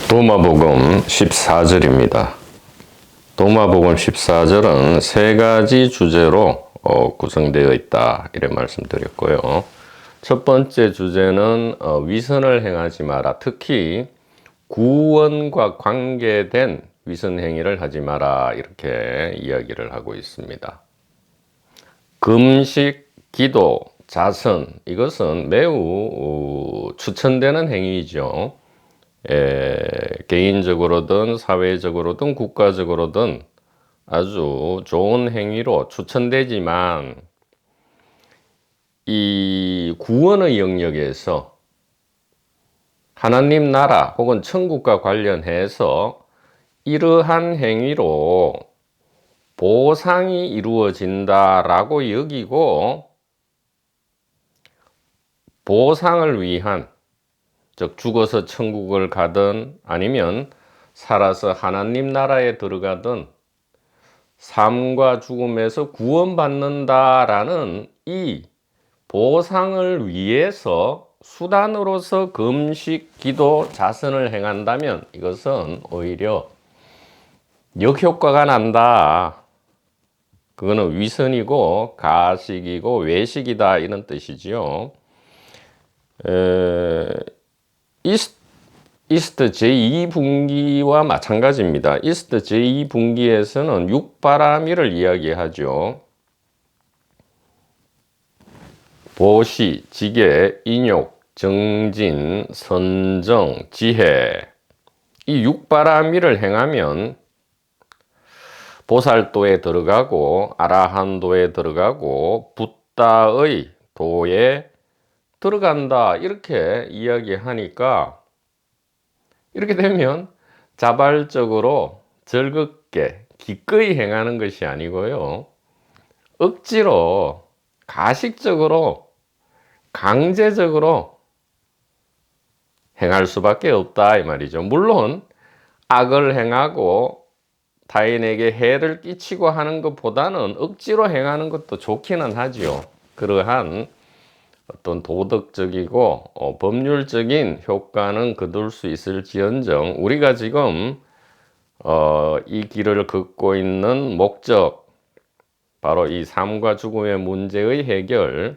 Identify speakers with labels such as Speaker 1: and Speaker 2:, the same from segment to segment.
Speaker 1: 도마복음 14절입니다. 도마복음 14절은 세 가지 주제로 구성되어 있다 이렇게 말씀드렸고요. 첫 번째 주제는 위선을 행하지 마라. 특히 구원과 관계된 위선 행위를 하지 마라 이렇게 이야기를 하고 있습니다. 금식, 기도, 자선 이것은 매우 추천되는 행위이죠. 개인적으로든 사회적으로든 국가적으로든 아주 좋은 행위로 추천되지만 이 구원의 영역에서 하나님 나라 혹은 천국과 관련해서 이러한 행위로 보상이 이루어진다라고 여기고 보상을 위한 즉 죽어서 천국을 가든 아니면 살아서 하나님 나라에 들어가든 삶과 죽음에서 구원받는다라는 이 보상을 위해서 수단으로서 금식, 기도, 자선을 행한다면 이것은 오히려 역효과가 난다. 그거는 위선이고 가식이고 외식이다 이런 뜻이지요. 이스트 제2분기와 마찬가지입니다. 이스트 제2분기에서는 육바라밀을 이야기하죠. 보시, 지계, 인욕, 정진, 선정, 지혜 이 육바라밀을 행하면 보살도에 들어가고 아라한도에 들어가고 붓다의 도에 들어간다 이렇게 이야기하니까 이렇게 되면 자발적으로 즐겁게 기꺼이 행하는 것이 아니고요. 억지로 가식적으로 강제적으로 행할 수밖에 없다 이 말이죠. 물론 악을 행하고 타인에게 해를 끼치고 하는 것보다는 억지로 행하는 것도 좋기는 하지요. 그러한 어떤 도덕적이고 법률적인 효과는 거둘 수 있을지언정 우리가 지금 이 길을 걷고 있는 목적 바로 이 삶과 죽음의 문제의 해결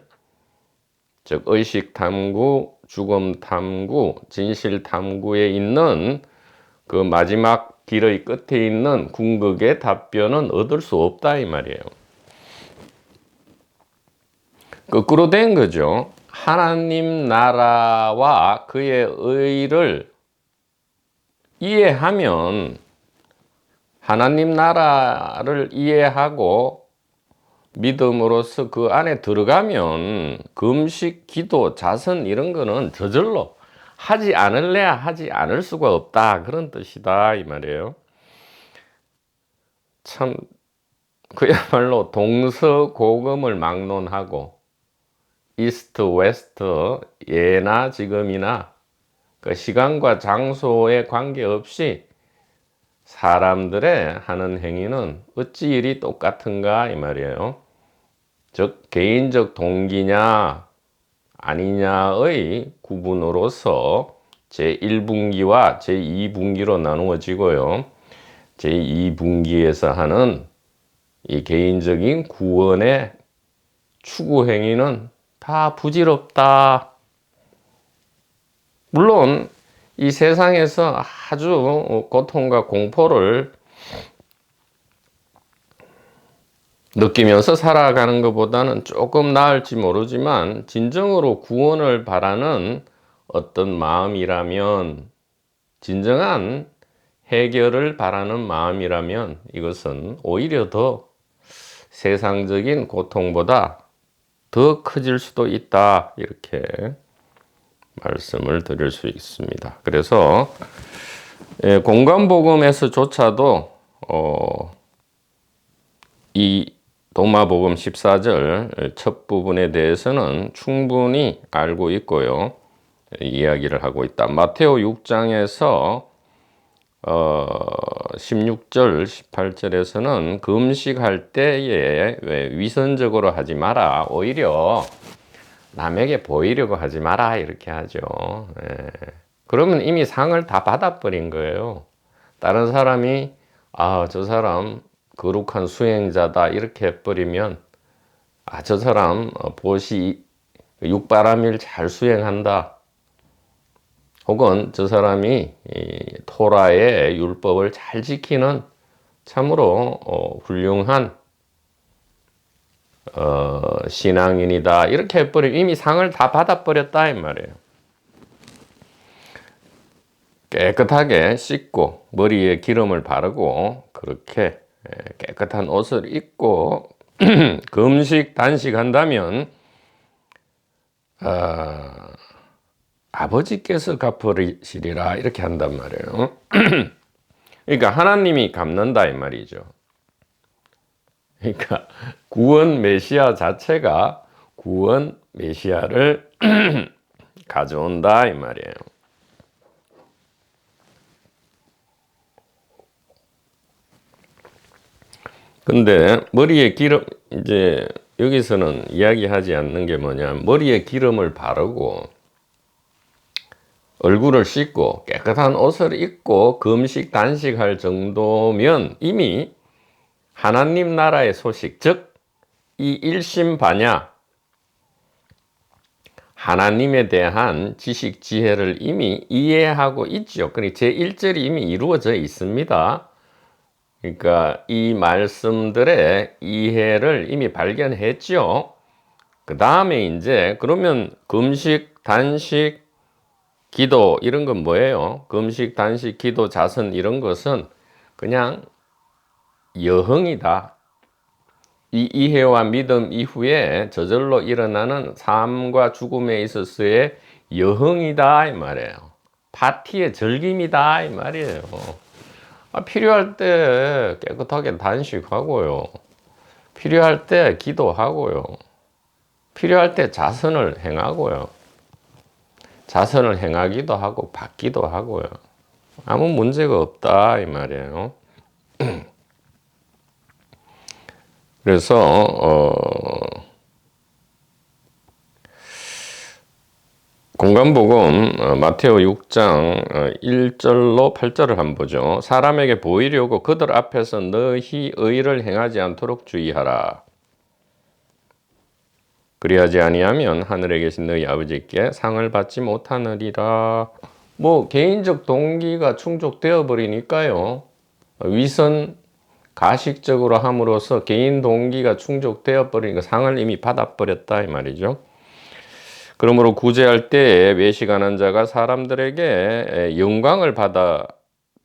Speaker 1: 즉 의식 탐구, 죽음 탐구, 진실 탐구에 있는 그 마지막 길의 끝에 있는 궁극의 답변은 얻을 수 없다 이 말이에요. 거꾸로 된 거죠. 하나님 나라와 그의 의를 이해하면 하나님 나라를 이해하고 믿음으로써 그 안에 들어가면 금식, 기도, 자선 이런 거는 저절로 하지 않을래야 하지 않을 수가 없다 그런 뜻이다 이 말이에요. 참 그야말로 동서고금을 막론하고 이스트, 웨스트, 예나 지금이나 그 시간과 장소에 관계없이 사람들의 하는 행위는 어찌 이리 똑같은가 이 말이에요. 즉 개인적 동기냐 아니냐의 구분으로서 제1분기와 제2분기로 나누어지고요. 제2분기에서 하는 이 개인적인 구원의 추구 행위는 다 부질없다. 물론 이 세상에서 아주 고통과 공포를 느끼면서 살아가는 것보다는 조금 나을지 모르지만 진정으로 구원을 바라는 어떤 마음이라면 진정한 해결을 바라는 마음이라면 이것은 오히려 더 세상적인 고통보다 더 커질 수도 있다 이렇게 말씀을 드릴 수 있습니다. 그래서 공관복음에서조차도 이 도마복음 14절 첫 부분에 대해서는 충분히 알고 있고요. 이야기를 하고 있다. 마테오 6장에서 16절, 18절에서는 금식할 때에 위선적으로 하지 마라. 오히려 남에게 보이려고 하지 마라. 이렇게 하죠. 그러면 이미 상을 다 받아버린 거예요. 다른 사람이 저 사람 거룩한 수행자다 이렇게 해버리면 저 사람 보시 육바라밀 잘 수행한다. 혹은 저 사람이 토라의 율법을 잘 지키는 참으로 훌륭한 신앙인이다. 이렇게 해버리면 이미 상을 다 받아버렸다 이 말이에요. 깨끗하게 씻고 머리에 기름을 바르고 그렇게 깨끗한 옷을 입고 금식 단식한다면 아버지께서 갚으시리라 이렇게 한단 말이에요. 그러니까 하나님이 갚는다 이 말이죠. 그러니까 구원 메시아 자체가 구원 메시아를 가져온다 이 말이에요. 근데 머리에 기름, 이제 여기서는 이야기하지 않는 게 뭐냐, 머리에 기름을 바르고 얼굴을 씻고 깨끗한 옷을 입고 금식 단식할 정도면 이미 하나님 나라의 소식, 즉 이 일심반야 하나님에 대한 지식 지혜를 이미 이해하고 있죠. 그러니까 제1절이 이미 이루어져 있습니다. 그러니까 이 말씀들의 이해를 이미 발견했죠. 그 다음에 이제 그러면 금식, 단식, 기도 이런 건 뭐예요? 금식, 단식, 기도, 자선 이런 것은 그냥 여흥이다. 이 이해와 믿음 이후에 저절로 일어나는 삶과 죽음에 있어서의 여흥이다 이 말이에요. 파티의 즐김이다 이 말이에요. 필요할 때 깨끗하게 단식하고요. 필요할 때 기도하고요. 필요할 때 자선을 행하고요. 자선을 행하기도 하고 받기도 하고요. 아무 문제가 없다 이 말이에요. 그래서 공간복음 마테오 6장 1절로 8절을 한번 보죠. 사람에게 보이려고 그들 앞에서 너희 의를 행하지 않도록 주의하라. 그리하지 아니하면 하늘에 계신 너희 아버지께 상을 받지 못하느리라. 뭐 개인적 동기가 충족되어 버리니까요. 위선 가식적으로 함으로써 개인 동기가 충족되어 버리니까 상을 이미 받아버렸다 이 말이죠. 그러므로 구제할 때에 외식하는 자가 사람들에게 영광을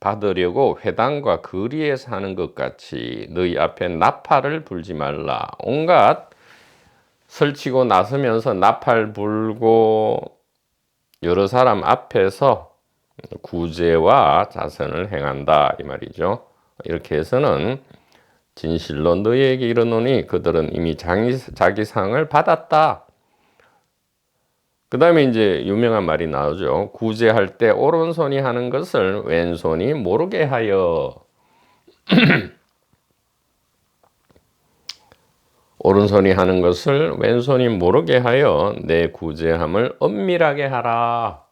Speaker 1: 받으려고 회당과 거리에서 하는 것 같이 너희 앞에 나팔을 불지 말라. 온갖 설치고 나서면서 나팔 불고 여러 사람 앞에서 구제와 자선을 행한다 이 말이죠. 이렇게 해서는 진실로 너희에게 이르노니 그들은 이미 자기 상을 받았다. 그 다음에 이제 유명한 말이 나오죠. 구제할 때 오른손이 하는 것을 왼손이 모르게 하여. 오른손이 하는 것을 왼손이 모르게 하여 내 구제함을 엄밀하게 하라.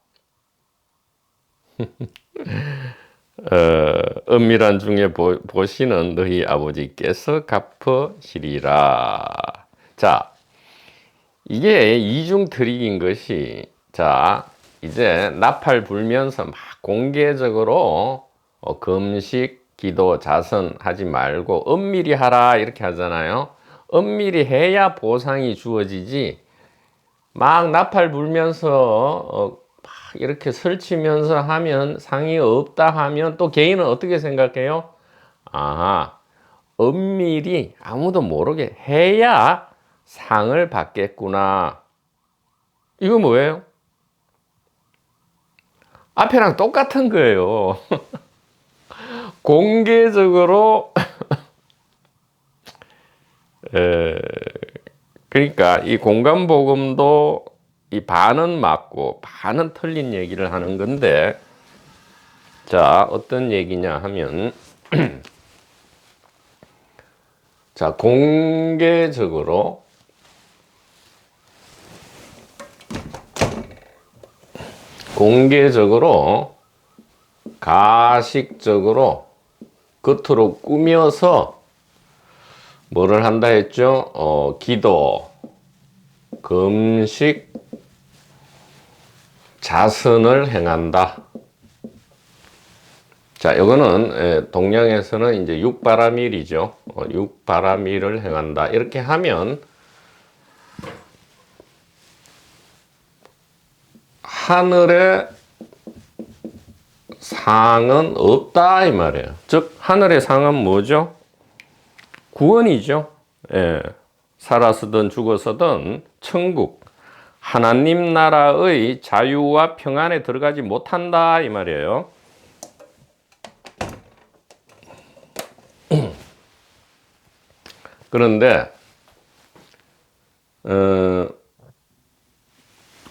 Speaker 1: 엄밀한 중에 보시는 너희 아버지께서 갚으시리라. 자, 이게 이중 트릭인 것이, 자, 이제 나팔 불면서 막 공개적으로 금식, 기도, 자선 하지 말고 엄밀히 하라 이렇게 하잖아요. 엄밀히 해야 보상이 주어지지, 막 나팔 불면서 막 이렇게 설치면서 하면 상이 없다 하면 또 개인은 어떻게 생각해요? 엄밀히 아무도 모르게 해야 상을 받겠구나. 이거 뭐예요? 앞에랑 똑같은 거예요. 공개적으로 그러니까 이 공간복음도 이 반은 맞고 반은 틀린 얘기를 하는 건데, 자, 어떤 얘기냐 하면 자, 공개적으로 가식적으로 겉으로 꾸며서 뭐를 한다 했죠? 기도, 금식, 자선을 행한다. 자, 이거는 동양에서는 이제 육바라밀이죠. 육바라밀을 행한다. 이렇게 하면 하늘에 상은 없다 이 말이에요. 즉 하늘의 상은 뭐죠? 구원이죠. 예. 살아서든 죽어서든 천국 하나님 나라의 자유와 평안에 들어가지 못한다 이 말이에요. 그런데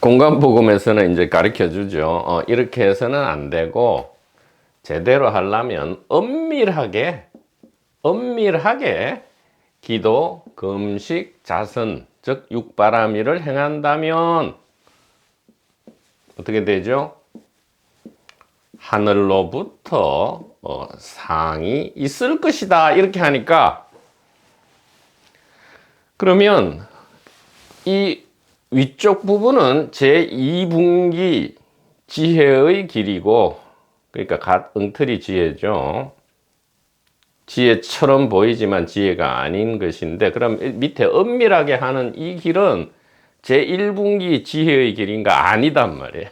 Speaker 1: 공간복음에서는 이제 가르쳐 주죠. 이렇게 해서는 안 되고 제대로 하려면 엄밀하게 기도, 금식, 자선, 즉 육바라밀을 행한다면 어떻게 되죠? 하늘로부터 상이 있을 것이다. 이렇게 하니까 그러면 이 위쪽 부분은 제2분기 지혜의 길이고, 그러니까 엉터리 지혜죠. 지혜처럼 보이지만 지혜가 아닌 것인데, 그럼 밑에 엄밀하게 하는 이 길은 제1분기 지혜의 길인가? 아니단 말이에요.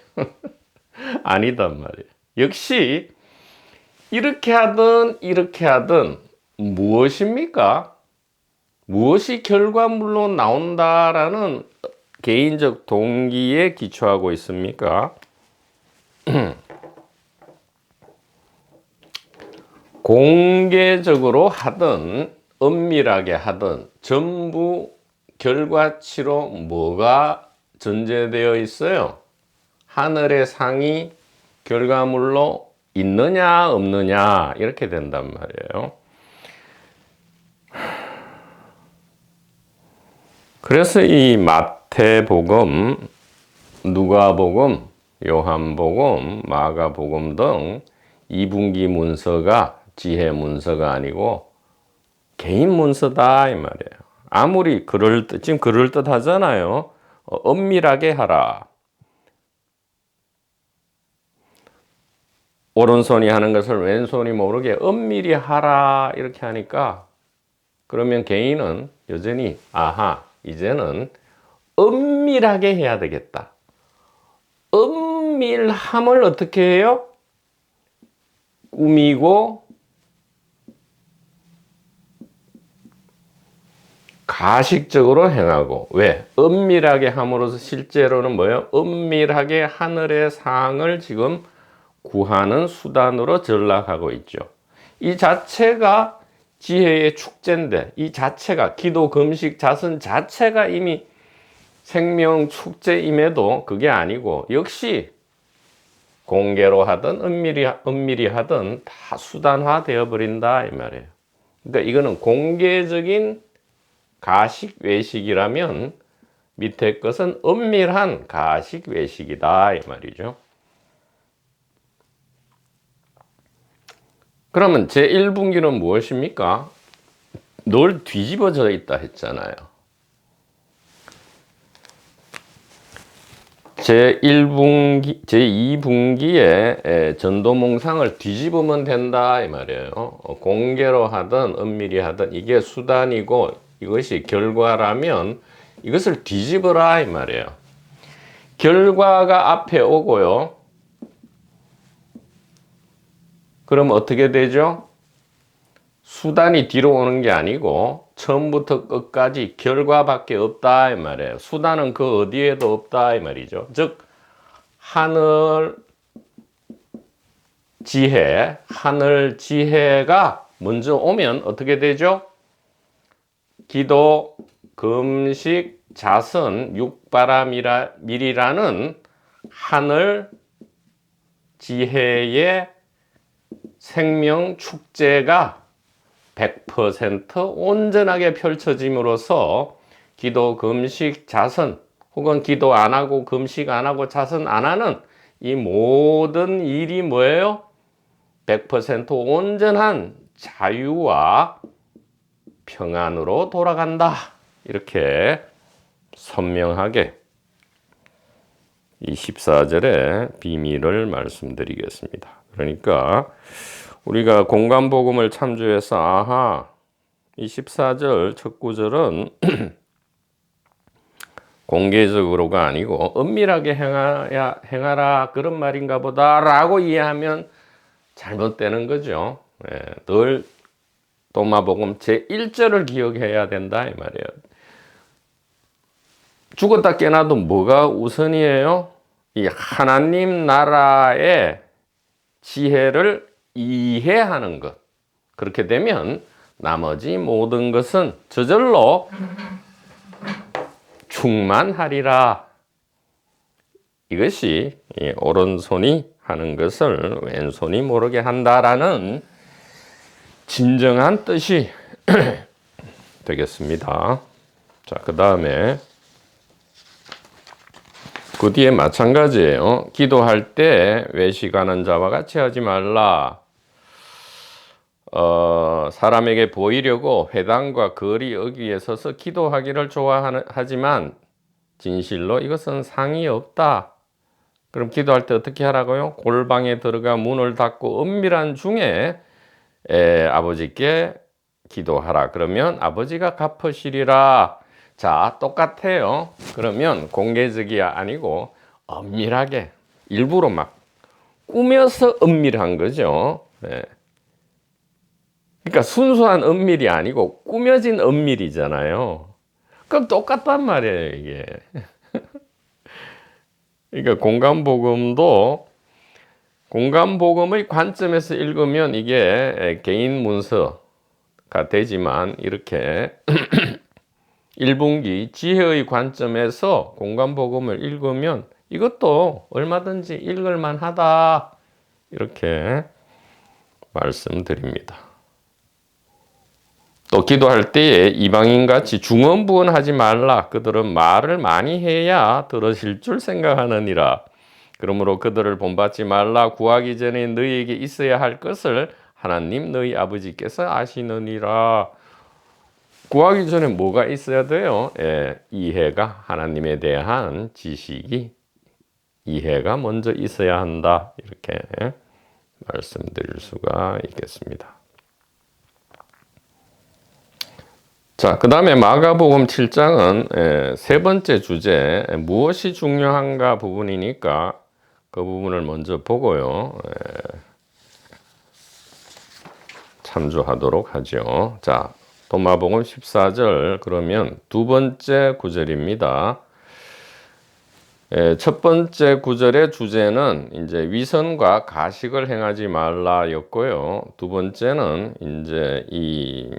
Speaker 1: 아니단 말이에요. 역시 이렇게 하든 무엇입니까? 무엇이 결과물로 나온다라는 개인적 동기에 기초하고 있습니까? 공개적으로 하든 엄밀하게 하든 전부 결과치로 뭐가 전제되어 있어요? 하늘의 상이 결과물로 있느냐 없느냐 이렇게 된단 말이에요. 그래서 이 마태복음, 누가복음, 요한복음, 마가복음 등 2분기 문서가 지혜 문서가 아니고 개인 문서다 이 말이에요. 아무리 지금 그럴듯하잖아요. 엄밀하게 하라. 오른손이 하는 것을 왼손이 모르게 엄밀히 하라 이렇게 하니까 그러면 개인은 여전히 이제는 엄밀하게 해야 되겠다. 엄밀함을 어떻게 해요? 꾸미고 가식적으로 행하고. 왜? 엄밀하게 함으로써 실제로는 뭐예요? 엄밀하게 하늘의 상을 지금 구하는 수단으로 전락하고 있죠. 이 자체가 지혜의 축제인데, 이 자체가 기도, 금식, 자선 자체가 이미 생명 축제임에도 그게 아니고 역시 공개로 하든 엄밀히 하든 다 수단화 되어 버린다 이 말이에요. 그러니까 이거는 공개적인 가식 외식이라면 밑에 것은 엄밀한 가식 외식이다 이 말이죠. 그러면 제1분기는 무엇입니까? 늘 뒤집어져 있다 했잖아요. 제2분기에 전도몽상을 뒤집으면 된다 이 말이에요. 공개로 하든 엄밀히 하든 이게 수단이고 이것이 결과라면 이것을 뒤집어라 이 말이에요. 결과가 앞에 오고요. 그럼 어떻게 되죠? 수단이 뒤로 오는 게 아니고 처음부터 끝까지 결과밖에 없다 이 말이에요. 수단은 그 어디에도 없다 이 말이죠. 즉 하늘 지혜가 먼저 오면 어떻게 되죠? 기도, 금식, 자선, 육바라밀이라는 하늘 지혜의 생명 축제가 100% 온전하게 펼쳐짐으로써 기도, 금식, 자선 혹은 기도 안 하고 금식 안 하고 자선 안 하는 이 모든 일이 뭐예요? 100% 온전한 자유와 평안으로 돌아간다. 이렇게 선명하게 이 14절의 비밀을 말씀드리겠습니다. 그러니까 우리가 공간복음을 참조해서 아하, 이 14절 첫 구절은 공개적으로가 아니고 은밀하게 행하라 그런 말인가 보다라고 이해하면 잘못되는 거죠. 늘 도마복음 제1절을 기억해야 된다 이 말이에요. 죽었다 깨나도 뭐가 우선이에요? 이 하나님 나라의 지혜를 이해하는 것. 그렇게 되면 나머지 모든 것은 저절로 충만하리라. 이것이 오른손이 하는 것을 왼손이 모르게 한다라는 진정한 뜻이 되겠습니다. 자, 그 다음에 그 뒤에 마찬가지예요. 기도할 때 외식하는 자와 같이 하지 말라. 사람에게 보이려고 회당과 거리 어귀에 서서 기도하기를 좋아하지만 진실로 이것은 상이 없다. 그럼 기도할 때 어떻게 하라고요? 골방에 들어가 문을 닫고 은밀한 중에 아버지께 기도하라. 그러면 아버지가 갚으시리라. 자, 똑같아요. 그러면 공개적이 아니고 은밀하게 일부러 막 꾸며서 은밀한 거죠. 네. 그러니까 순수한 은밀이 아니고 꾸며진 은밀이잖아요. 그럼 똑같단 말이에요, 이게. 그러니까 공간복음의 관점에서 읽으면 이게 개인 문서가 되지만 이렇게 1분기 지혜의 관점에서 공간복음을 읽으면 이것도 얼마든지 읽을만 하다. 이렇게 말씀드립니다. 또 기도할 때에 이방인같이 중언부언하지 말라. 그들은 말을 많이 해야 들으실 줄 생각하느니라. 그러므로 그들을 본받지 말라. 구하기 전에 너희에게 있어야 할 것을 하나님 너희 아버지께서 아시느니라. 구하기 전에 뭐가 있어야 돼요? 이해가, 하나님에 대한 지식이, 이해가 먼저 있어야 한다. 이렇게 말씀드릴 수가 있겠습니다. 자, 그 다음에 마가복음 7장은 세 번째 주제, 무엇이 중요한가 부분이니까 그 부분을 먼저 보고요. 참조하도록 하죠. 자, 도마복음 14절, 그러면 두 번째 구절입니다. 첫 번째 구절의 주제는 이제 위선과 가식을 행하지 말라였고요. 두 번째는 이제 이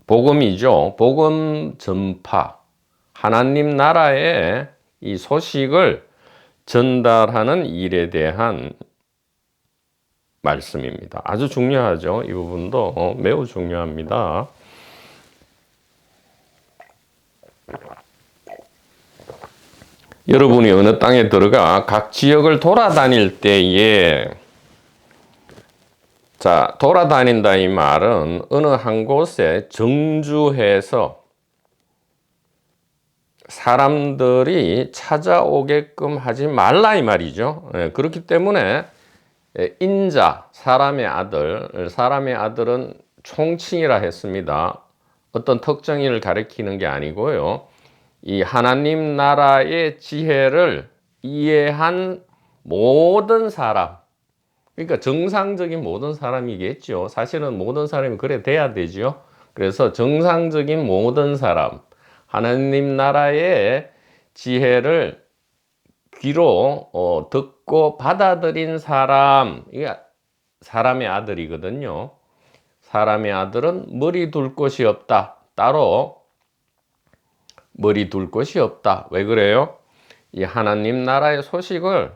Speaker 1: 복음이죠. 복음 전파. 하나님 나라의 이 소식을 전달하는 일에 대한 말씀입니다. 아주 중요하죠. 이 부분도 매우 중요합니다. 여러분이 어느 땅에 들어가 각 지역을 돌아다닐 때에 자, 돌아다닌다 이 말은 어느 한 곳에 정주해서 사람들이 찾아오게끔 하지 말라 이 말이죠. 그렇기 때문에 인자, 사람의 아들은 총칭이라 했습니다. 어떤 특정인을 가리키는 게 아니고요. 이 하나님 나라의 지혜를 이해한 모든 사람, 그러니까 정상적인 모든 사람이겠죠. 사실은 모든 사람이 그래 돼야 되죠. 그래서 정상적인 모든 사람, 하나님 나라의 지혜를 귀로 듣고 받아들인 사람, 이게 사람의 아들이거든요. 사람의 아들은 머리 둘 곳이 없다. 따로 머리 둘 곳이 없다. 왜 그래요? 이 하나님 나라의 소식을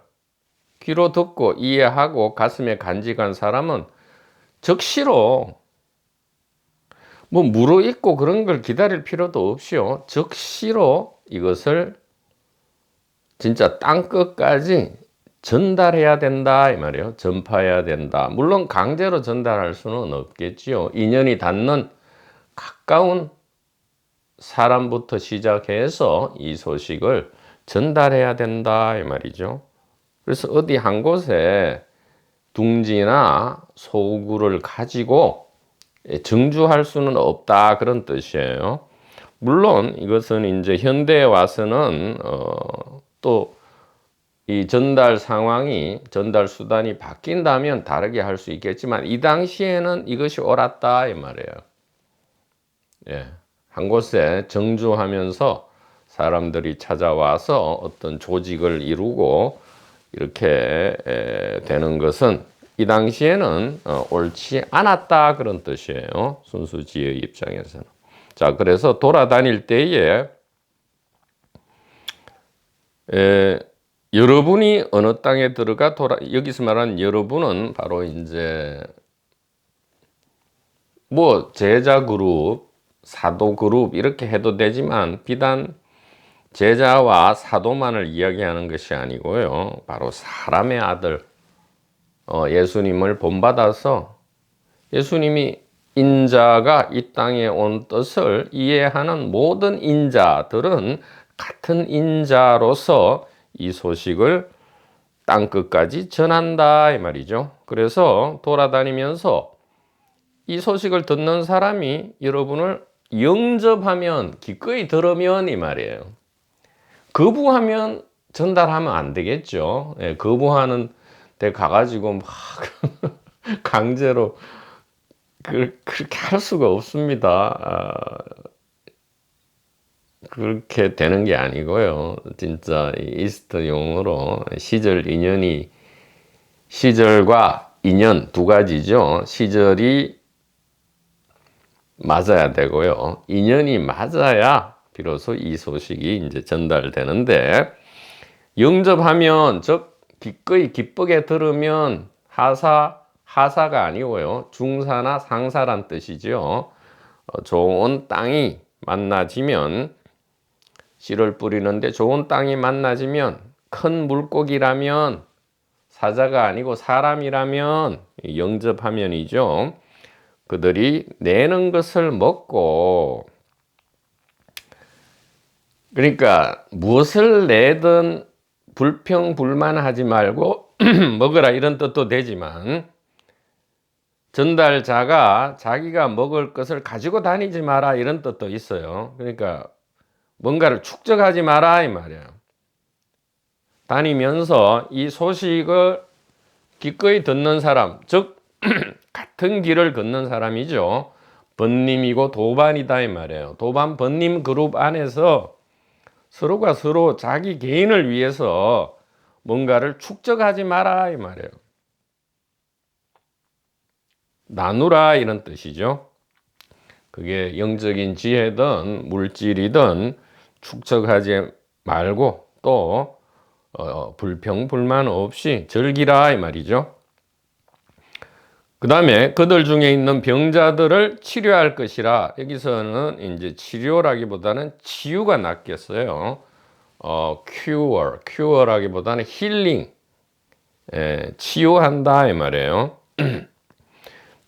Speaker 1: 귀로 듣고 이해하고 가슴에 간직한 사람은 즉시로 뭐 무르익고 그런 걸 기다릴 필요도 없이요. 즉시로 이것을 진짜 땅끝까지 전달해야 된다 이 말이에요. 전파해야 된다. 물론 강제로 전달할 수는 없겠지요. 인연이 닿는 가까운 사람부터 시작해서 이 소식을 전달해야 된다 이 말이죠. 그래서 어디 한 곳에 둥지나 소구를 가지고 정주할 수는 없다 그런 뜻이에요. 물론 이것은 이제 현대에 와서는 또 이 전달 상황이 전달 수단이 바뀐다면 다르게 할 수 있겠지만 이 당시에는 이것이 옳았다 이 말이에요. 예. 한 곳에 정주하면서 사람들이 찾아와서 어떤 조직을 이루고 이렇게 되는 것은 이 당시에는 옳지 않았다 그런 뜻이에요. 순수지의 입장에서는. 자, 그래서 돌아다닐 때에 여러분이 어느 땅에 들어가 여기서 말하는 여러분은 바로 이제 뭐 제자 그룹, 사도 그룹 이렇게 해도 되지만 비단 제자와 사도만을 이야기하는 것이 아니고요. 바로 사람의 아들 예수님을 본받아서 예수님이 인자가 이 땅에 온 뜻을 이해하는 모든 인자들은 같은 인자로서 이 소식을 땅끝까지 전한다 이 말이죠. 그래서 돌아다니면서 이 소식을 듣는 사람이 여러분을 영접하면 기꺼이 들으면 이 말이에요. 거부하면 전달하면 안 되겠죠. 예, 거부하는 데 가가지고 막 강제로 그렇게 할 수가 없습니다. 그렇게 되는 게 아니고요. 진짜 이스터용어로 시절과 인연 두 가지죠. 시절이 맞아야 되고요. 인연이 맞아야 비로소 이 소식이 이제 전달되는데 영접하면 즉 기꺼이 기쁘게 들으면 하사가 아니고요. 중사나 상사란 뜻이죠. 좋은 땅이 만나지면 씨를 뿌리는데 좋은 땅이 만나지면 큰 물고기라면 사자가 아니고 사람이라면 영접하면이죠. 그들이 내는 것을 먹고 그러니까 무엇을 내든 불평불만하지 말고 먹으라 이런 뜻도 되지만 전달자가 자기가 먹을 것을 가지고 다니지 마라 이런 뜻도 있어요. 그러니까 뭔가를 축적하지 마라 이 말이에요. 다니면서 이 소식을 기꺼이 듣는 사람, 즉 같은 길을 걷는 사람이죠. 번님이고 도반이다 이 말이에요. 도반 번님 그룹 안에서 서로가 서로 자기 개인을 위해서 뭔가를 축적하지 마라 이 말이에요. 나누라 이런 뜻이죠. 그게 영적인 지혜든 물질이든 축적하지 말고 또 불평불만 없이 즐기라 이 말이죠. 그 다음에 그들 중에 있는 병자들을 치료할 것이라. 여기서는 이제 치료라기보다는 치유가 낫겠어요. cure라기보다는 healing, 치유한다 이 말이에요.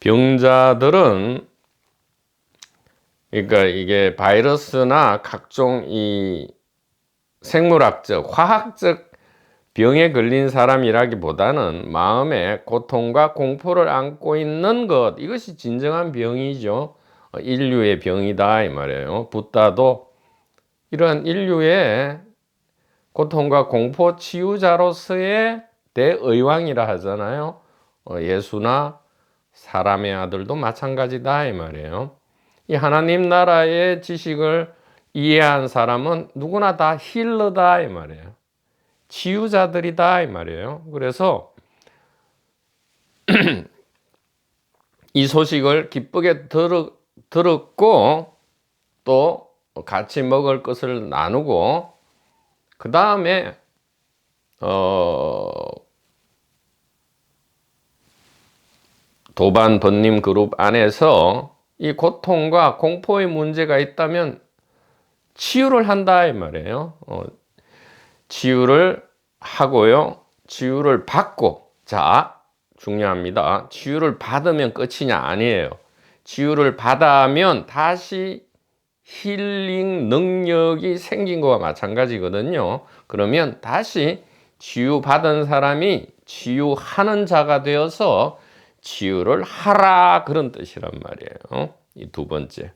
Speaker 1: 병자들은 그러니까 이게 바이러스나 각종 이 생물학적, 화학적 병에 걸린 사람이라기보다는 마음에 고통과 공포를 안고 있는 것, 이것이 진정한 병이죠. 인류의 병이다 이 말이에요. 붓다도 이러한 인류의 고통과 공포 치유자로서의 대의왕이라 하잖아요. 예수나 사람의 아들도 마찬가지다 이 말이에요. 이 하나님 나라의 지식을 이해한 사람은 누구나 다 힐러다 이 말이에요. 치유자들이다 이 말이에요. 그래서 이 소식을 기쁘게 들었고 또 같이 먹을 것을 나누고 그 다음에 도반 번님 그룹 안에서 이 고통과 공포의 문제가 있다면 치유를 한다 이 말이에요. 치유를 하고요. 치유를 받고, 자, 중요합니다. 치유를 받으면 끝이냐? 아니에요. 치유를 받으면 다시 힐링 능력이 생긴 거와 마찬가지거든요. 그러면 다시 치유받은 사람이 치유하는 자가 되어서 치유를 하라, 그런 뜻이란 말이에요. 이 두 번째.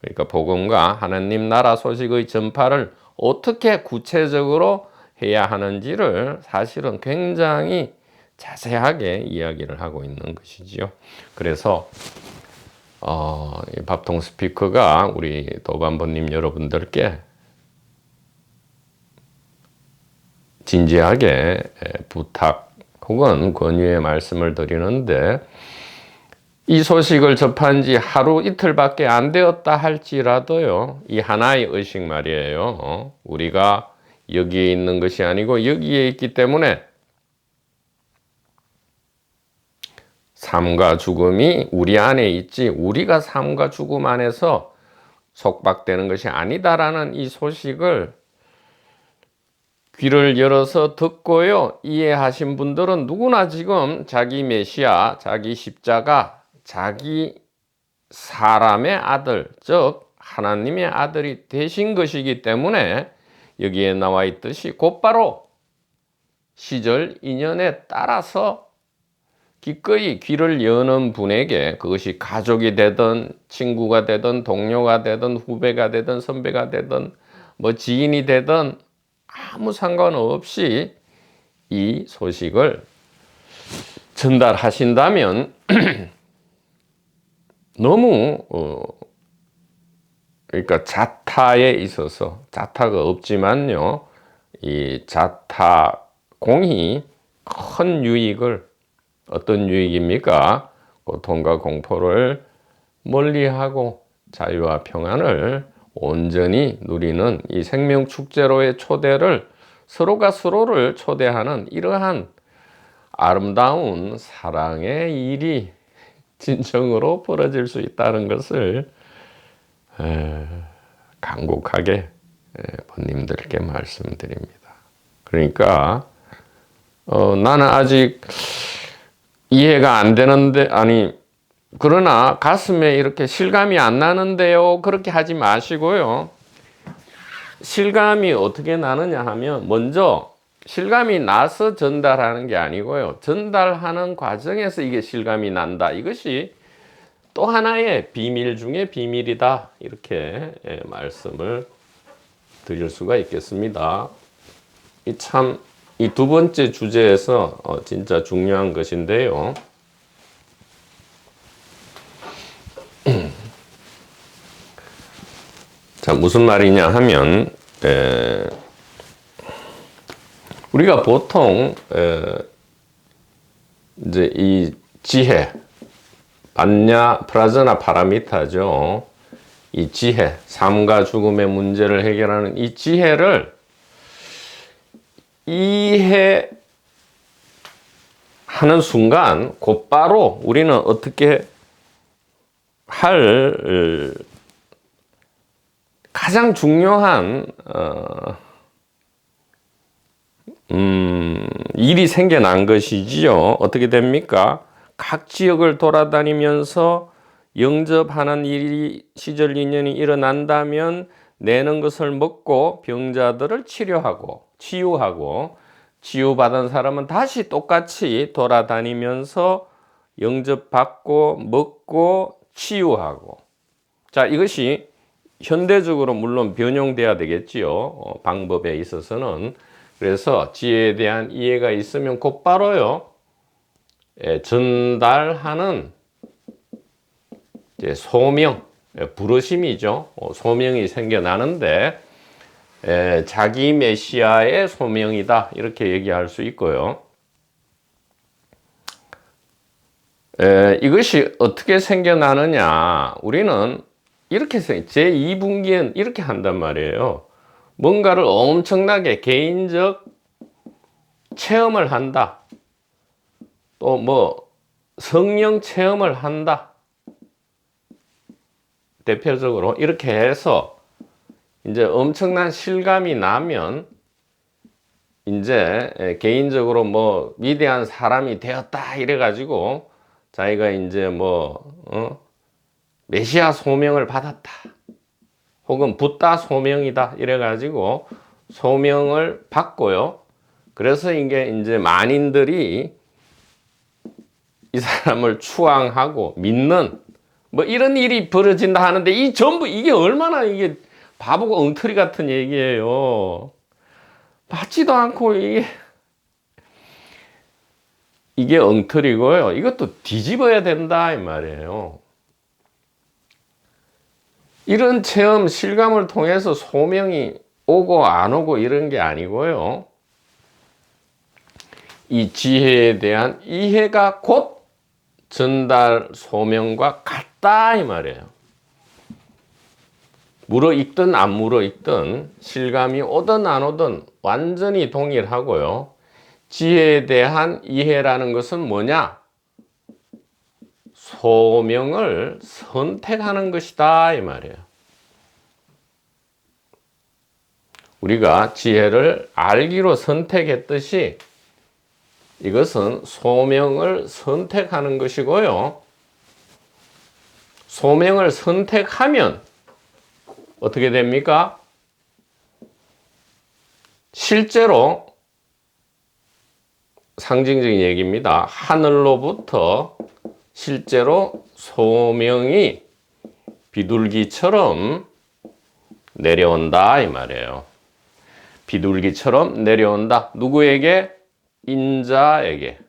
Speaker 1: 그러니까 복음과 하나님 나라 소식의 전파를 어떻게 구체적으로 해야 하는지를 사실은 굉장히 자세하게 이야기를 하고 있는 것이지요. 그래서 밥통 스피커가 우리 도반부님 여러분들께 진지하게 부탁 혹은 권유의 말씀을 드리는데, 이 소식을 접한 지 하루 이틀밖에 안 되었다 할지라도요, 이 하나의 의식 말이에요. 우리가 여기에 있는 것이 아니고 여기에 있기 때문에 삶과 죽음이 우리 안에 있지, 우리가 삶과 죽음 안에서 속박되는 것이 아니다라는 이 소식을 귀를 열어서 듣고요, 이해하신 분들은 누구나 지금 자기 메시아, 자기 십자가, 자기 사람의 아들, 즉 하나님의 아들이 되신 것이기 때문에 여기에 나와 있듯이 곧바로 시절 인연에 따라서 기꺼이 귀를 여는 분에게, 그것이 가족이 되든 친구가 되든 동료가 되든 후배가 되든 선배가 되든 뭐 지인이 되든 아무 상관없이 이 소식을 전달하신다면 너무 그러니까 자타에 있어서, 자타가 없지만요, 이 자타공이 큰 유익을, 어떤 유익입니까? 고통과 공포를 멀리하고 자유와 평안을 온전히 누리는 이 생명축제로의 초대를, 서로가 서로를 초대하는 이러한 아름다운 사랑의 일이 진정으로 벌어질 수 있다는 것을 간곡하게 본님들께 말씀드립니다. 그러니까 나는 아직 이해가 안 되는데, 아니 그러나 가슴에 이렇게 실감이 안 나는데요, 그렇게 하지 마시고요. 실감이 어떻게 나느냐 하면, 먼저 실감이 나서 전달하는 게 아니고요, 전달하는 과정에서 이게 실감이 난다, 이것이 또 하나의 비밀 중에 비밀이다, 이렇게 말씀을 드릴 수가 있겠습니다. 이 두 번째 주제에서 진짜 중요한 것인데요, 자, 무슨 말이냐 하면, 우리가 보통 이제 이 지혜, 반냐 프라자나 파라미타죠. 이 지혜, 삶과 죽음의 문제를 해결하는 이 지혜를 이해하는 순간 곧바로 우리는 어떻게 할 가장 중요한 일이 생겨난 것이지요. 어떻게 됩니까? 각 지역을 돌아다니면서 영접하는 일이, 시절 인연이 일어난다면 내는 것을 먹고 병자들을 치료하고 치유하고, 치유받은 사람은 다시 똑같이 돌아다니면서 영접받고 먹고 치유하고. 자, 이것이 현대적으로 물론 변형돼야 되겠지요, 방법에 있어서는. 그래서 지혜에 대한 이해가 있으면 곧바로요, 전달하는 이제 소명, 부르심이죠. 소명이 생겨나는데, 자기 메시아의 소명이다, 이렇게 얘기할 수 있고요. 이것이 어떻게 생겨나느냐, 우리는 이렇게 제2분기엔 이렇게 한단 말이에요. 뭔가를 엄청나게 개인적 체험을 한다, 또 뭐 성령 체험을 한다, 대표적으로 이렇게 해서 이제 엄청난 실감이 나면 이제 개인적으로 뭐 위대한 사람이 되었다 이래가지고 자기가 이제 뭐 메시아 소명을 받았다 혹은 붓다 소명이다 이래가지고 소명을 받고요. 그래서 이게 이제 만인들이 이 사람을 추앙하고 믿는 뭐 이런 일이 벌어진다 하는데 이 전부 이게 얼마나 이게 바보가 엉터리 같은 얘기예요. 맞지도 않고 이게 엉터리고요. 이것도 뒤집어야 된다 이 말이에요. 이런 체험 실감을 통해서 소명이 오고 안 오고 이런 게 아니고요. 이 지혜에 대한 이해가 곧 전달 소명과 같다 이 말이에요. 물어익든 안 물어익든 실감이 오든 안 오든 완전히 동일하고요. 지혜에 대한 이해라는 것은 뭐냐? 소명을 선택하는 것이다 이 말이에요. 우리가 지혜를 알기로 선택했듯이 이것은 소명을 선택하는 것이고요. 소명을 선택하면 어떻게 됩니까? 실제로 상징적인 얘기입니다. 하늘로부터 실제로 소명이 비둘기처럼 내려온다 이 말이에요. 비둘기처럼 내려온다. 누구에게? 인자에게.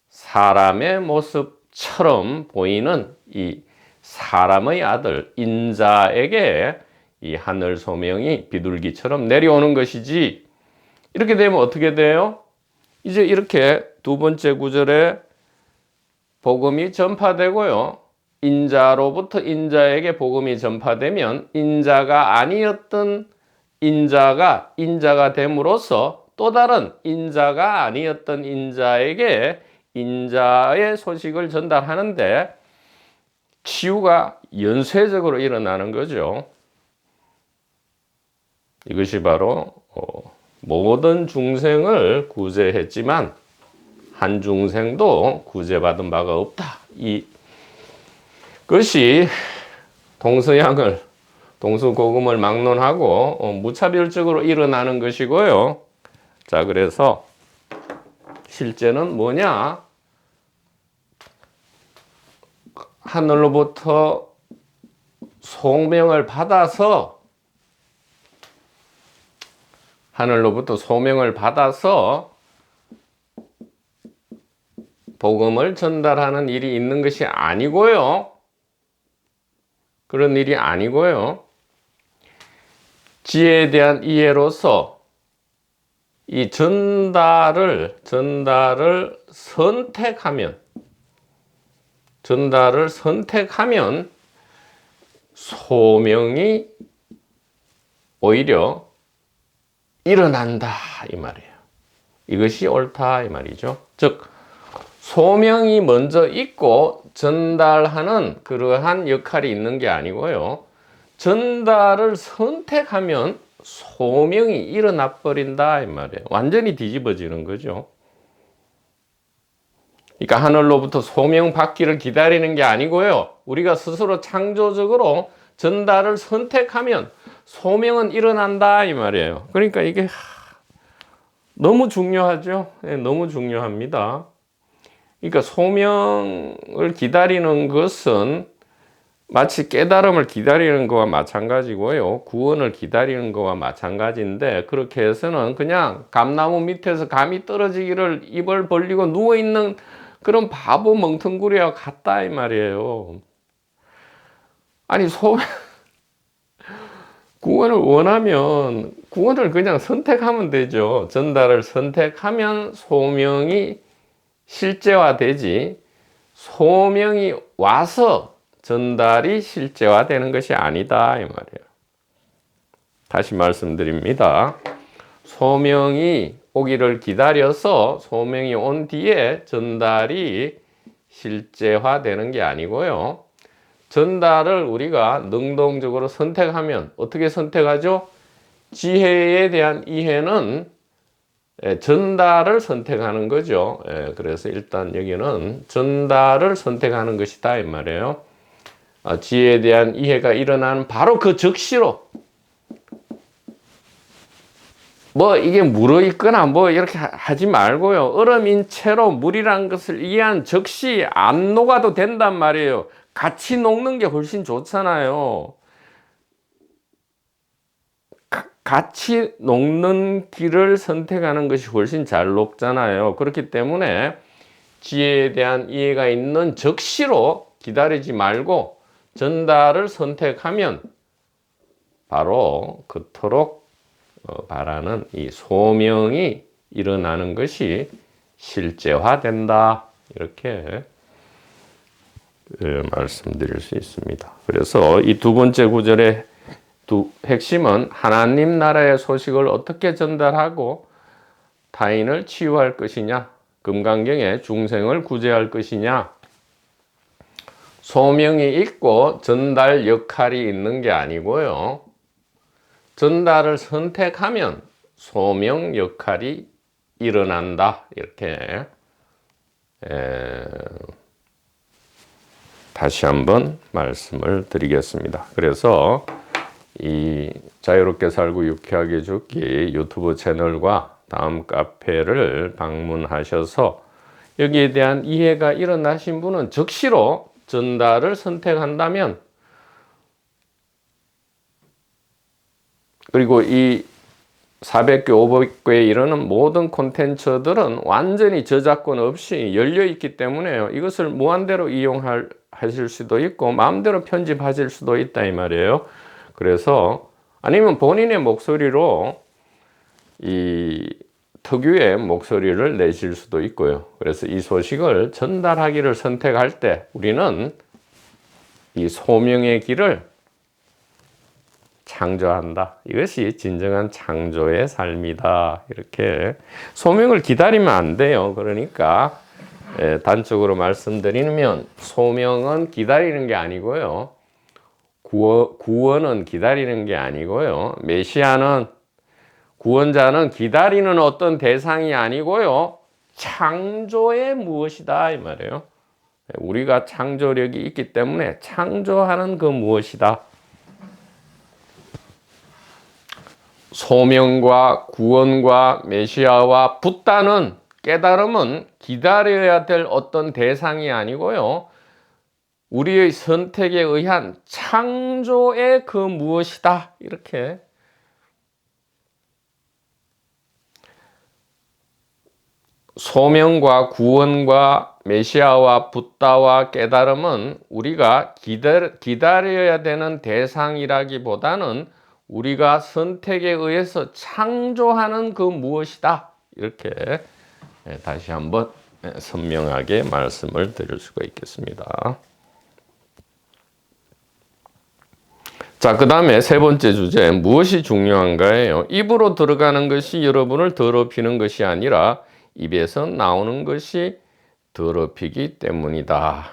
Speaker 1: 사람의 모습처럼 보이는 이 사람의 아들 인자에게 이 하늘 소명이 비둘기처럼 내려오는 것이지. 이렇게 되면 어떻게 돼요? 이제 이렇게 두 번째 구절에 복음이 전파되고요. 인자로부터 인자에게 복음이 전파되면 인자가 아니었던 인자가 됨으로써 또 다른 인자가 아니었던 인자에게 인자의 소식을 전달하는데 치유가 연쇄적으로 일어나는 거죠. 이것이 바로 모든 중생을 구제했지만 한 중생도 구제받은 바가 없다. 이것이 동서고금을 막론하고 무차별적으로 일어나는 것이고요. 자, 그래서 실제는 뭐냐? 하늘로부터 소명을 받아서 복음을 전달하는 일이 있는 것이 아니고요. 그런 일이 아니고요. 지혜에 대한 이해로서 이 전달을 선택하면 소명이 오히려 일어난다 이 말이에요. 이것이 옳다 이 말이죠. 즉 소명이 먼저 있고 전달하는 그러한 역할이 있는 게 아니고요. 전달을 선택하면 소명이 일어나 버린다 이 말이에요. 완전히 뒤집어지는 거죠. 그러니까 하늘로부터 소명 받기를 기다리는 게 아니고요. 우리가 스스로 창조적으로 전달을 선택하면 소명은 일어난다 이 말이에요. 그러니까 이게 너무 중요하죠. 네, 너무 중요합니다. 그러니까 소명을 기다리는 것은 마치 깨달음을 기다리는 것과 마찬가지고요. 구원을 기다리는 것과 마찬가지인데 그렇게 해서는 그냥 감나무 밑에서 감이 떨어지기를 입을 벌리고 누워있는 그런 바보 멍텅구리와 같다 이 말이에요. 아니 구원을 원하면 구원을 그냥 선택하면 되죠. 전달을 선택하면 소명이 실제화되지 소명이 와서 전달이 실제화되는 것이 아니다 이 말이에요. 다시 말씀드립니다. 소명이 오기를 기다려서 소명이 온 뒤에 전달이 실제화되는 게 아니고요. 전달을 우리가 능동적으로 선택하면 어떻게 선택하죠? 지혜에 대한 이해는 전달을 선택하는 거죠. 그래서 일단 여기는 전달을 선택하는 것이다 이 말이에요. 지혜에 대한 이해가 일어나는 바로 그 즉시로 뭐 이게 물어있거나 뭐 이렇게 하지 말고요. 얼음인 채로 물이란 것을 이해한 즉시 안 녹아도 된단 말이에요. 같이 녹는 게 훨씬 좋잖아요. 같이 녹는 길을 선택하는 것이 훨씬 잘 녹잖아요. 그렇기 때문에 지혜에 대한 이해가 있는 즉시로 기다리지 말고 전달을 선택하면 바로 그토록 바라는 이 소명이 일어나는 것이 실제화된다. 이렇게 말씀드릴 수 있습니다. 그래서 이 두 번째 구절의 핵심은 하나님 나라의 소식을 어떻게 전달하고 타인을 치유할 것이냐, 금강경의 중생을 구제할 것이냐, 소명이 있고 전달 역할이 있는 게 아니고요. 전달을 선택하면 소명 역할이 일어난다. 이렇게 다시 한번 말씀을 드리겠습니다. 그래서 이 자유롭게 살고 유쾌하게 죽기 유튜브 채널과 다음 카페를 방문하셔서 여기에 대한 이해가 일어나신 분은 즉시로 전달을 선택한다면, 그리고 이 400개, 500개에 이르는 모든 콘텐츠들은 완전히 저작권 없이 열려 있기 때문에요. 이것을 무한대로 이용하실 수도 있고 마음대로 편집하실 수도 있다 이 말이에요. 그래서 아니면 본인의 목소리로 이 특유의 목소리를 내실 수도 있고요. 그래서 이 소식을 전달하기를 선택할 때 우리는 이 소명의 길을 창조한다. 이것이 진정한 창조의 삶이다. 이렇게 소명을 기다리면 안 돼요. 그러니까 단적으로 말씀드리면 소명은 기다리는 게 아니고요. 구원은 기다리는 게 아니고요. 메시아는, 구원자는 기다리는 어떤 대상이 아니고요. 창조의 무엇이다 이 말이에요. 우리가 창조력이 있기 때문에 창조하는 그 무엇이다. 소명과 구원과 메시아와 붓다는 깨달음은 기다려야 될 어떤 대상이 아니고요. 우리의 선택에 의한 창조의 그 무엇이다. 이렇게 소명과 구원과 메시아와 붓다와 깨달음은 우리가 기다려야 되는 대상이라기보다는 우리가 선택에 의해서 창조하는 그 무엇이다. 이렇게 다시 한번 선명하게 말씀을 드릴 수가 있겠습니다. 자, 그 다음에 세 번째 주제, 무엇이 중요한가예요? 입으로 들어가는 것이 여러분을 더럽히는 것이 아니라 입에서 나오는 것이 더럽히기 때문이다.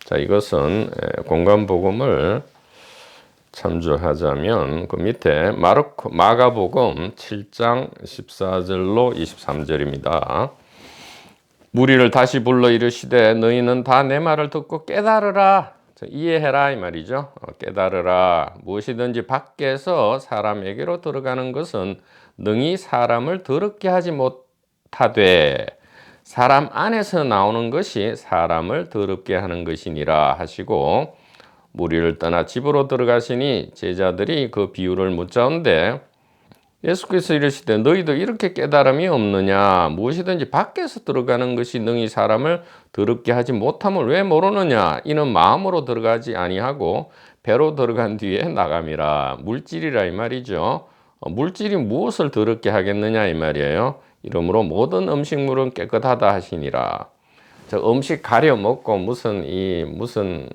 Speaker 1: 자, 이것은 공간복음을 참조하자면 그 밑에 마가복음 7장 14절로 23절입니다. 무리를 다시 불러 이르시되 너희는 다 내 말을 듣고 깨달으라. 이해해라 이 말이죠. 깨달으라. 무엇이든지 밖에서 사람에게로 들어가는 것은 능히 사람을 더럽게 하지 못하되 사람 안에서 나오는 것이 사람을 더럽게 하는 것이니라 하시고, 무리를 떠나 집으로 들어가시니 제자들이 그 비유를 묻자온데 예수께서 이르시되 너희도 이렇게 깨달음이 없느냐? 무엇이든지 밖에서 들어가는 것이 능히 사람을 더럽게 하지 못함을 왜 모르느냐? 이는 마음으로 들어가지 아니하고 배로 들어간 뒤에 나감이라. 물질이라 이 말이죠. 물질이 무엇을 더럽게 하겠느냐 이 말이에요. 이러므로 모든 음식물은 깨끗하다 하시니라. 음식 가려 먹고 무슨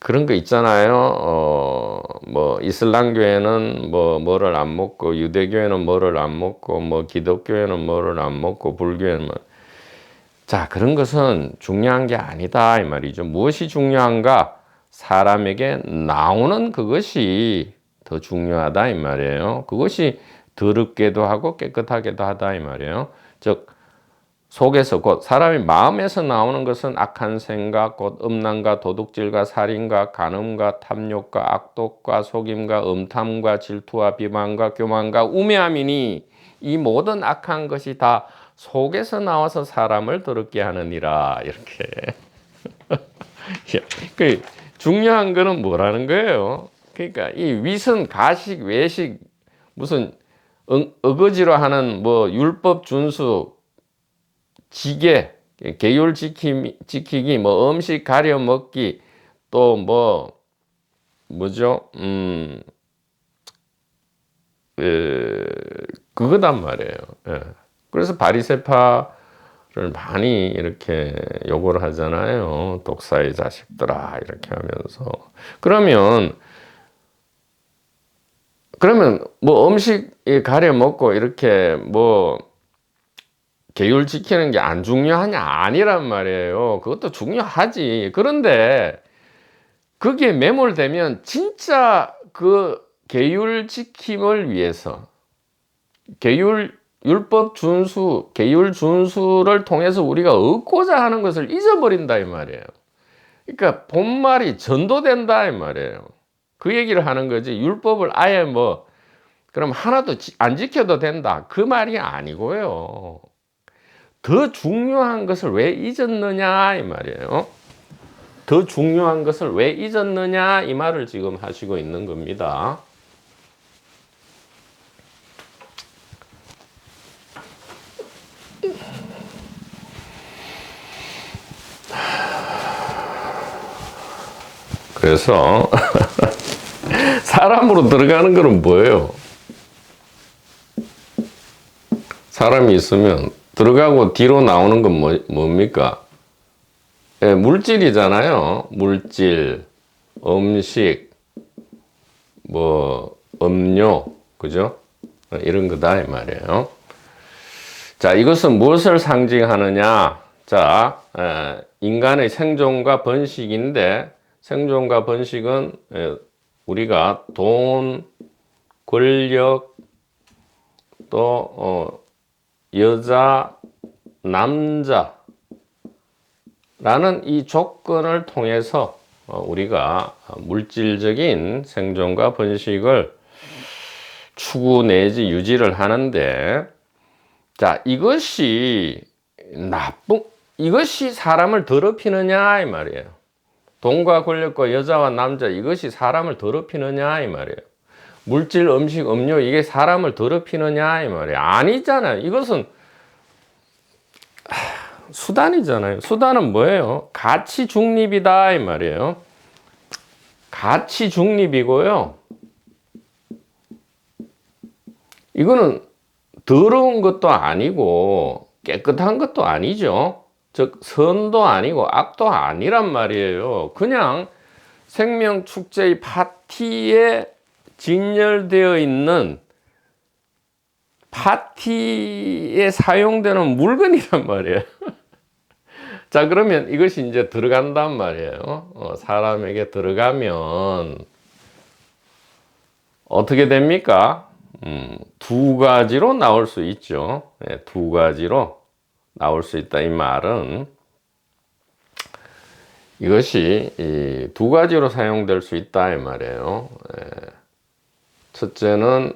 Speaker 1: 그런 거 있잖아요. 뭐 이슬람교회는 뭐를 안 먹고, 유대교회는 뭐를 안 먹고, 뭐 기독교회는 뭐를 안 먹고, 불교회는 자, 그런 것은 중요한 게 아니다 이 말이죠. 무엇이 중요한가? 사람에게 나오는 그것이 더 중요하다 이 말이에요. 그것이 더럽게도 하고 깨끗하게도 하다 이 말이에요. 즉 속에서 곧 사람이 마음에서 나오는 것은 악한 생각, 곧 음란과 도둑질과 살인과 간음과 탐욕과 악독과 속임과 음탐과 질투와 비방과 교만과 우매함이니 이 모든 악한 것이 다 속에서 나와서 사람을 더럽게 하느니라. 이렇게. 그 중요한 거는 뭐라는 거예요? 그러니까 이 위선, 가식, 외식, 무슨 어거지로 하는 뭐 율법 준수, 지계, 계율 지키기, 뭐 음식 가려 먹기, 또 뭐죠? 그거단 말이에요. 예. 그래서 바리새파를 많이 이렇게 욕을 하잖아요. 독사의 자식들아 이렇게 하면서. 그러면 뭐 음식 가려 먹고 이렇게 뭐 계율 지키는 게 안 중요하냐? 아니란 말이에요. 그것도 중요하지. 그런데 거기에 매몰되면 진짜 그 계율 지킴을 위해서 율법 준수, 계율 준수를 통해서 우리가 얻고자 하는 것을 잊어버린다 이 말이에요. 그러니까 본말이 전도된다 이 말이에요. 그 얘기를 하는 거지. 율법을 아예 그럼 하나도 안 지켜도 된다. 그 말이 아니고요. 더 중요한 것을 왜 잊었느냐 이 말이에요. 더 중요한 것을 왜 잊었느냐 이 말을 지금 하시고 있는 겁니다. 그래서 사람으로 들어가는 거는 뭐예요? 사람이 있으면 들어가고 뒤로 나오는 건 뭡니까? 예, 물질이잖아요. 물질, 음식, 음료, 그죠? 이런 거다 이 말이에요. 자, 이것은 무엇을 상징하느냐? 자, 인간의 생존과 번식인데 생존과 번식은 우리가 돈, 권력, 또 여자, 남자 라는 이 조건을 통해서 우리가 물질적인 생존과 번식을 추구 내지 유지를 하는데, 자, 이것이 사람을 더럽히느냐 이 말이에요. 돈과 권력과 여자와 남자, 이것이 사람을 더럽히느냐 이 말이에요. 물질, 음식, 음료, 이게 사람을 더럽히느냐 이 말이에요. 아니잖아요. 이것은 수단이잖아요. 수단은 뭐예요? 가치 중립이다 이 말이에요. 가치 중립이고요. 이거는 더러운 것도 아니고 깨끗한 것도 아니죠. 즉 선도 아니고 악도 아니란 말이에요. 그냥 생명축제의 파티에 진열되어 있는 파티에 사용되는 물건이란 말이에요. 자, 그러면 이것이 이제 들어간단 말이에요. 사람에게 들어가면 어떻게 됩니까? 두 가지로 나올 수 있죠. 네, 두 가지로 나올 수 있다. 이 말은 이것이 두 가지로 사용될 수 있다. 이 말이에요. 첫째는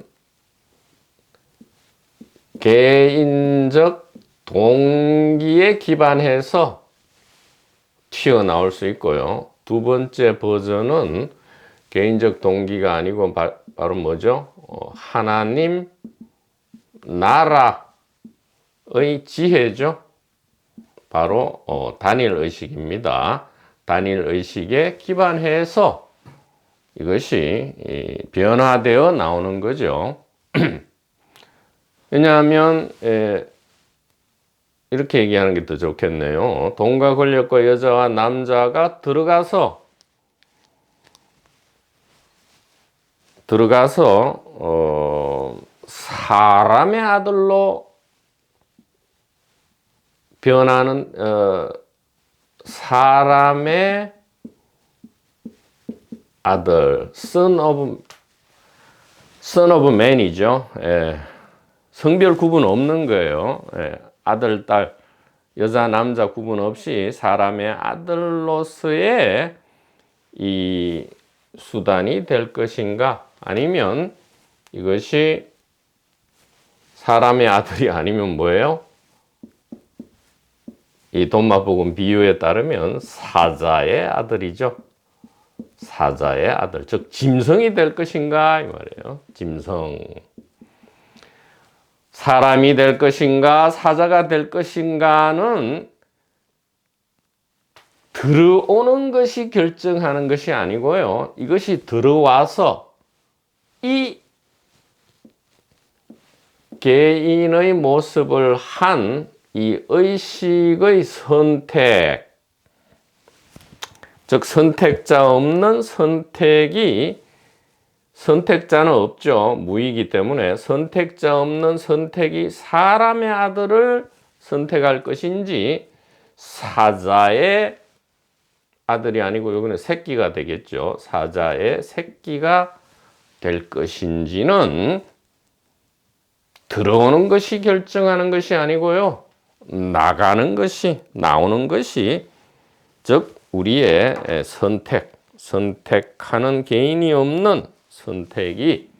Speaker 1: 개인적 동기에 기반해서 튀어나올 수 있고요. 두 번째 버전은 개인적 동기가 아니고 바로 뭐죠? 하나님 나라의 지혜죠. 바로 단일 의식입니다. 단일 의식에 기반해서 이것이 변화되어 나오는 거죠. 왜냐하면 이렇게 얘기하는 게 더 좋겠네요. 돈과 권력과 여자와 남자가 들어가서 사람의 아들로 변하는 사람의 아들, son of man이죠. 성별 구분 없는 거예요. 예, 아들, 딸, 여자, 남자 구분 없이 사람의 아들로서의 이 수단이 될 것인가, 아니면 이것이 사람의 아들이 아니면 뭐예요? 이 돈마복음 비유에 따르면 사자의 아들이죠. 사자의 아들, 즉 짐승이 될 것인가 이 말이에요. 짐승. 사람이 될 것인가 사자가 될 것인가는 들어오는 것이 결정하는 것이 아니고요. 이것이 들어와서 이 개인의 모습을 한 이 의식의 선택, 즉 선택자 없는 선택이, 선택자는 없죠. 무이기 때문에 선택자 없는 선택이 사람의 아들을 선택할 것인지 사자의 아들이 아니고 여기는 새끼가 되겠죠. 사자의 새끼가 될 것인지는 들어오는 것이 결정하는 것이 아니고요. 나가는 것이, 나오는 것이, 즉 우리의 선택하는 개인이 없는 선택이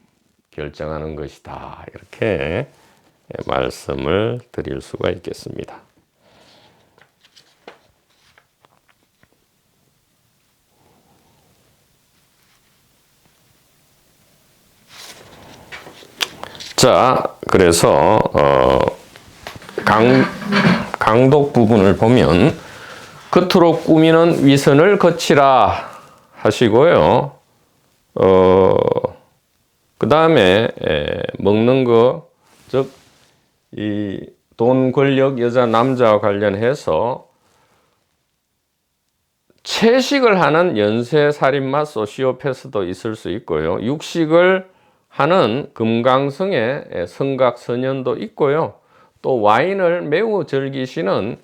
Speaker 1: 결정하는 것이다. 이렇게 말씀을 드릴 수가 있겠습니다. 자, 그래서 강독 부분을 보면 겉으로 꾸미는 위선을 거치라 하시고요. 그 다음에 먹는 거, 즉 이 돈, 권력, 여자, 남자와 관련해서 채식을 하는 연쇄살인마 소시오패스도 있을 수 있고요. 육식을 하는 금강성의 성각선년도 있고요. 또 와인을 매우 즐기시는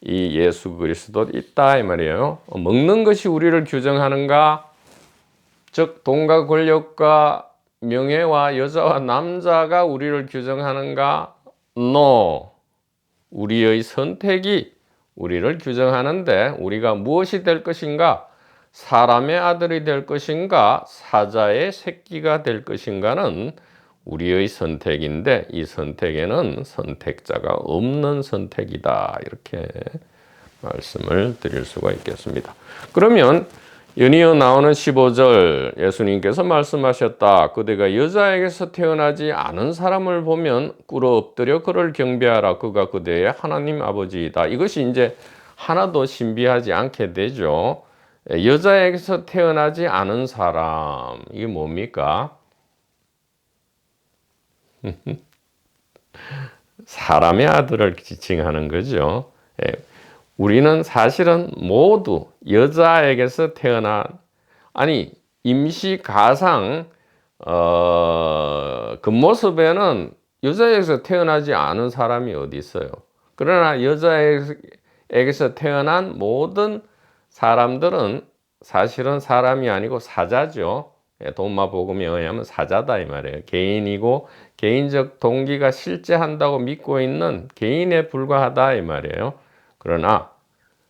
Speaker 1: 이 예수 그리스도 있다 이 말이에요. 먹는 것이 우리를 규정하는가? 즉 돈과 권력과 명예와 여자와 남자가 우리를 규정하는가? No. 우리의 선택이 우리를 규정하는데 우리가 무엇이 될 것인가? 사람의 아들이 될 것인가? 사자의 새끼가 될 것인가는 우리의 선택인데 이 선택에는 선택자가 없는 선택이다. 이렇게 말씀을 드릴 수가 있겠습니다. 그러면 연이어 나오는 15절 예수님께서 말씀하셨다. 그대가 여자에게서 태어나지 않은 사람을 보면 꿇어 엎드려 그를 경배하라. 그가 그대의 하나님 아버지이다. 이것이 이제 하나도 신비하지 않게 되죠. 여자에게서 태어나지 않은 사람, 이게 뭡니까? 사람의 아들을 지칭하는 거죠. 우리는 사실은 모두 여자에게서 태어난, 아니 임시 가상 그 모습에는 여자에게서 태어나지 않은 사람이 어디 있어요. 그러나 여자에게서 태어난 모든 사람들은 사실은 사람이 아니고 사자죠. 돈마복음에 의하면 사자다 이 말이에요. 개인이고 개인적 동기가 실제한다고 믿고 있는 개인에 불과하다 이 말이에요. 그러나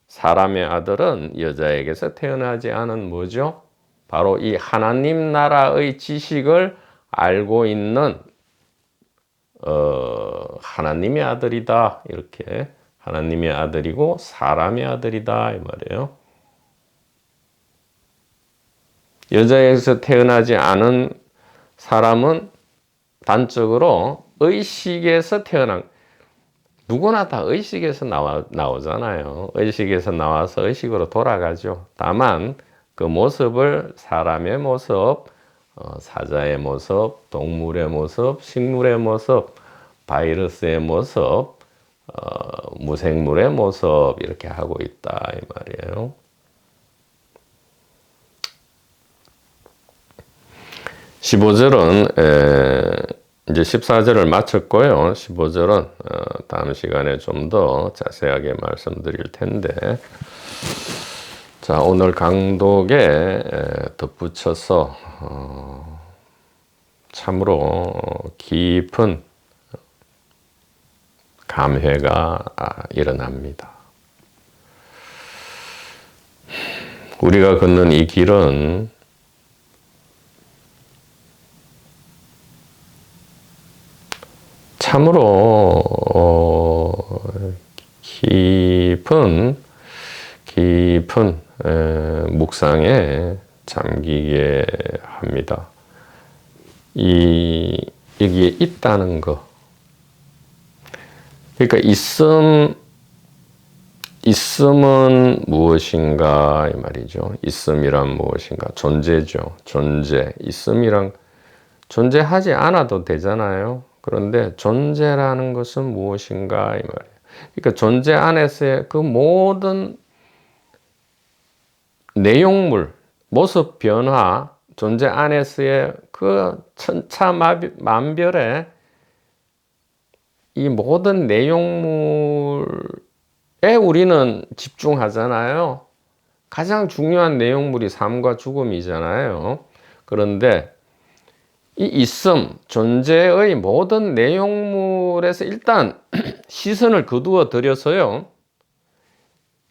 Speaker 1: 사람의 아들은 여자에게서 태어나지 않은 뭐죠? 바로 이 하나님 나라의 지식을 알고 있는 하나님의 아들이다. 이렇게 하나님의 아들이고 사람의 아들이다 이 말이에요. 여자에게서 태어나지 않은 사람은 단적으로 의식에서 태어난, 누구나 다 의식에서 나오잖아요. 의식에서 나와서 의식으로 돌아가죠. 다만 그 모습을 사람의 모습, 사자의 모습, 동물의 모습, 식물의 모습, 바이러스의 모습, 무생물의 모습 이렇게 하고 있다 이 말이에요. (15절은) 이제 14절을 마쳤고요. 15절은 다음 시간에 좀 더 자세하게 말씀드릴 텐데, 자, 오늘 강독에 덧붙여서 참으로 깊은 감회가 일어납니다. 우리가 걷는 이 길은 참으로 깊은 묵상에 잠기게 합니다. 여기에 있다는 거. 그러니까 있음은 무엇인가 이 말이죠. 있음이란 무엇인가? 존재죠. 존재. 있음이란 존재하지 않아도 되잖아요. 그런데 존재라는 것은 무엇인가 이 말이에요. 그러니까 존재 안에서의 그 모든 내용물, 모습 변화, 존재 안에서의 그 천차만별의 이 모든 내용물에 우리는 집중하잖아요. 가장 중요한 내용물이 삶과 죽음이잖아요. 그런데 이 있음, 존재의 모든 내용물에서 일단 시선을 거두어 들여서요.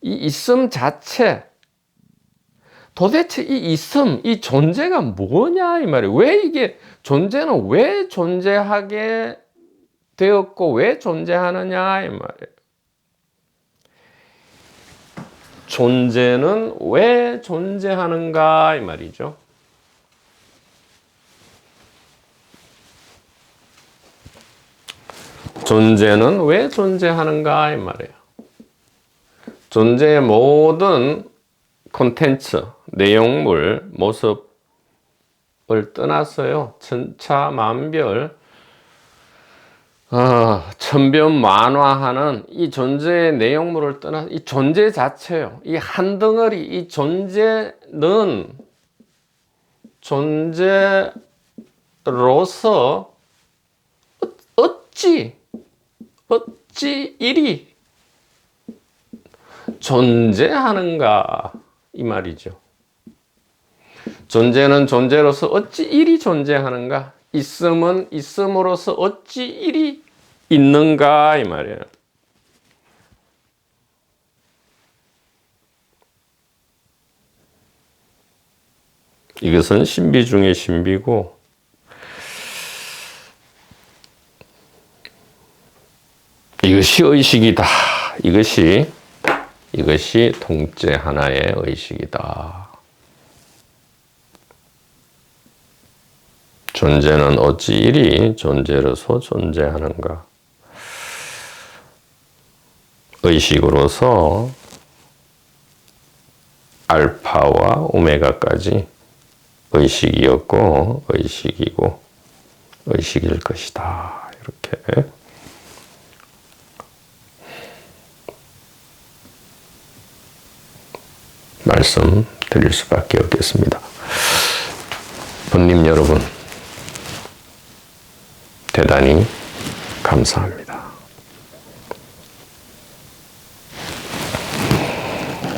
Speaker 1: 이 있음 자체, 도대체 이 있음, 이 존재가 뭐냐 이 말이에요. 왜 이게 존재는 왜 존재하게 되었고 왜 존재하느냐 이 말이에요. 존재는 왜 존재하는가 이 말이죠. 존재는 왜 존재하는가 이 말이에요. 존재의 모든 콘텐츠, 내용물, 모습을 떠나서요. 천차만별, 천변만화하는 이 존재의 내용물을 떠나 이 존재 자체요. 이 한 덩어리 이 존재는 존재로서 어찌 이리 존재하는가 이 말이죠. 존재는 존재로서 어찌 이리 존재하는가? 있음은 있음으로서 어찌 이리 있는가 이 말이에요. 이것은 신비 중의 신비고 이것이 의식이다. 이것이 통째 하나의 의식이다. 존재는 어찌 이리 존재로서 존재하는가? 의식으로서 알파와 오메가까지 의식이었고 의식이고 의식일 것이다. 이렇게 말씀드릴 수밖에 없겠습니다. 본님 여러분 대단히 감사합니다.